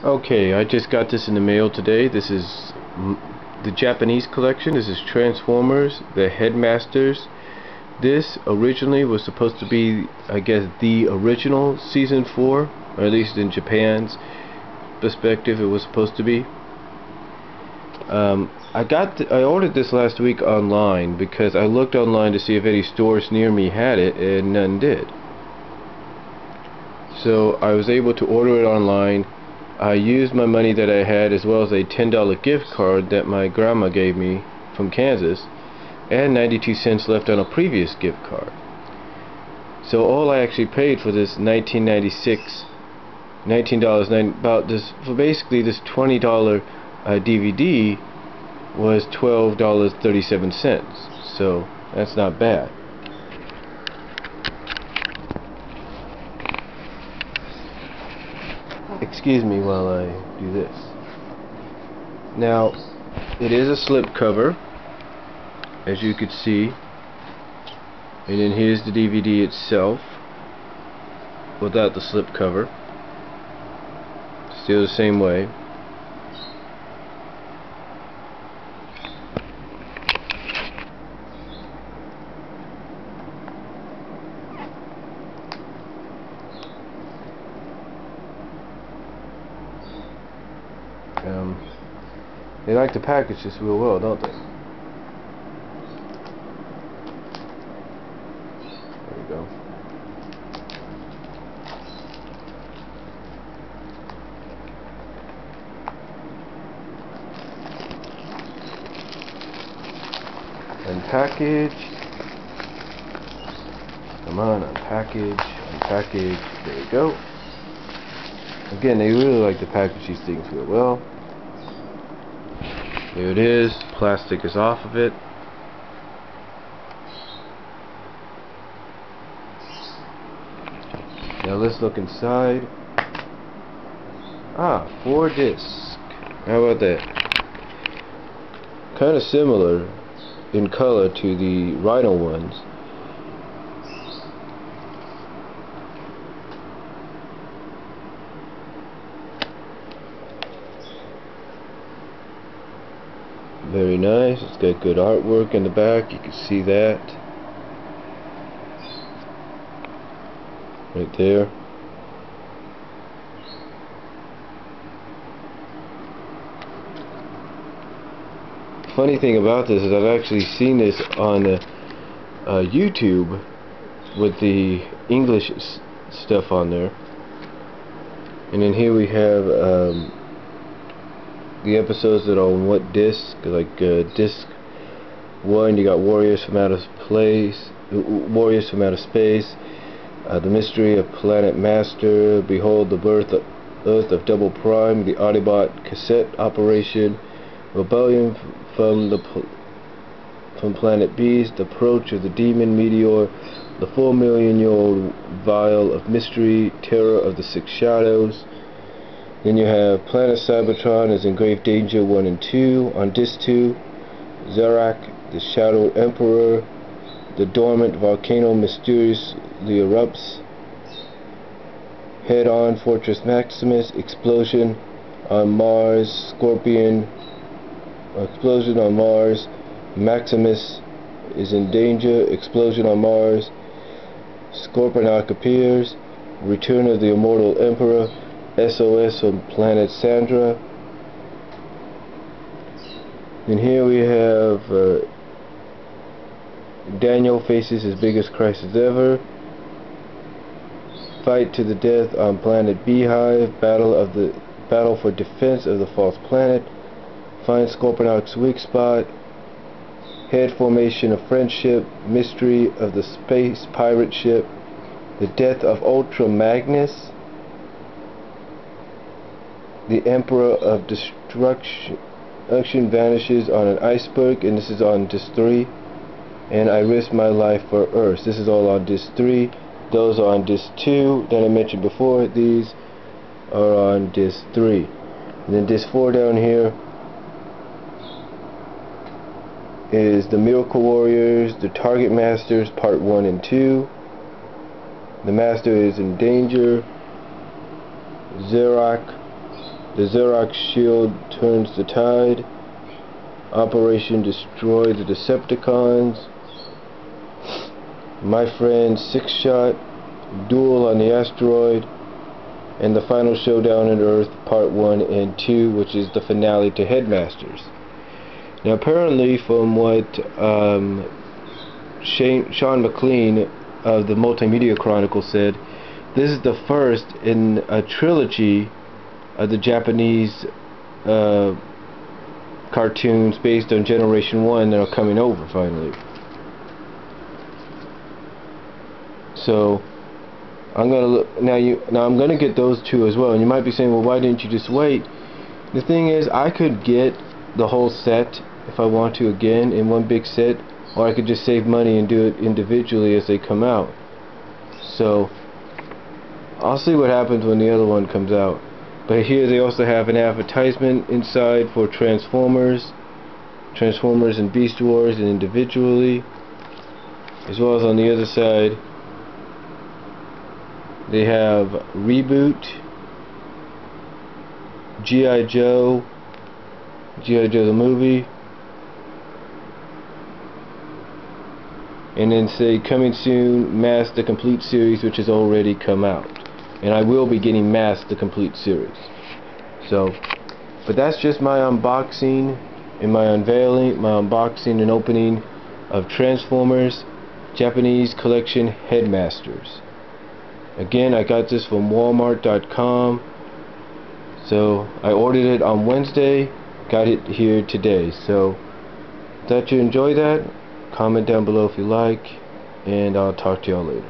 Okay, I just got this in the mail today. This is the Japanese collection. This is Transformers, the Headmasters. This originally was supposed to be, I guess, the original Season 4, or at least in Japan's perspective it was supposed to be. I ordered this last week online because I looked online to see if any stores near me had it, and none did. So I was able to order it online. I used my money that I had, as well as a $10 gift card that my grandma gave me from Kansas, and 92 cents left on a previous gift card. So all I actually paid for this $19.96, about this, for basically this $20 DVD was $12.37. So that's not bad. Excuse me while I do this. Now, it is a slip cover, as you could see, and then here's the DVD itself without the slip cover. Still the same way. They like to package this real well, don't they? There we go. Unpackage. Come on, unpackage, unpackage. There we go. Again, they really like to package these things real well. There it is. Plastic is off of it. Now let's look inside. 4 discs. How about that? Kind of similar in color to the Rhino ones. Very nice. It's got good artwork in the back. You can see that right there. Funny thing about this is I've actually seen this on YouTube with the English stuff on there. And then here we have the episodes that are on what disc, like disc 1 you got Warriors from Outer Space, The Mystery of Planet Master, Behold the Birth of Earth of Double Prime, the Autobot Cassette Operation, Rebellion from Planet Beast, Approach of the Demon Meteor, The 4,000,000-Year-Old Vial of Mystery, Terror of the Six Shadows. Then you have Planet Cybertron is in Grave Danger 1 and 2. On Disc 2, Zarak, the Shadowed Emperor, the Dormant Volcano Mysteriously Erupts, Head On, Fortress Maximus, Explosion on Mars, Explosion on Mars, Maximus is in danger, Explosion on Mars, Scorponok appears, Return of the Immortal Emperor, SOS on Planet Sandra. And here we have Daniel faces his biggest crisis ever, Fight to the Death on Planet Beehive, Battle for Defense of the False Planet, Find Scorponok's Weak Spot, Head Formation of Friendship, Mystery of the Space Pirate Ship, The Death of Ultra Magnus, The Emperor of Destruction vanishes on an iceberg, and this is on Disc 3, and I Risk My Life for Earth. This is all on Disc 3. Those are on Disc 2 that I mentioned before. These are on Disc 3. And then Disc 4 down here is the Miracle Warriors, the Target Masters Part 1 and 2. The Master is in danger. Zarak, The Xerox shield turns the tide. Operation Destroy the Decepticons. My Friend Six Shot. Duel on the Asteroid. And the Final Showdown on Earth Part 1 and 2, which is the finale to Headmasters. Now apparently, from what Sean McLean of the Multimedia Chronicle said, this is the first in a trilogy of the Japanese cartoons based on Generation 1 that are coming over finally. So I'm gonna look now. I'm gonna get those two as well. And you might be saying, well, why didn't you just wait? The thing is, I could get the whole set if I want to again in one big set, or I could just save money and do it individually as they come out. So I'll see what happens when the other one comes out. But here they also have an advertisement inside for Transformers and Beast Wars, and individually, as well as on the other side they have Reboot, G.I. Joe the movie, and then say coming soon, Mask the Complete Series, which has already come out. And I will be getting Mask the Complete Series. So, but that's just my unboxing and my unveiling, my unboxing and opening of Transformers Japanese Collection Headmasters. Again, I got this from Walmart.com. So I ordered it on Wednesday, got it here today. So thought you enjoy that. Comment down below if you like, and I'll talk to y'all later.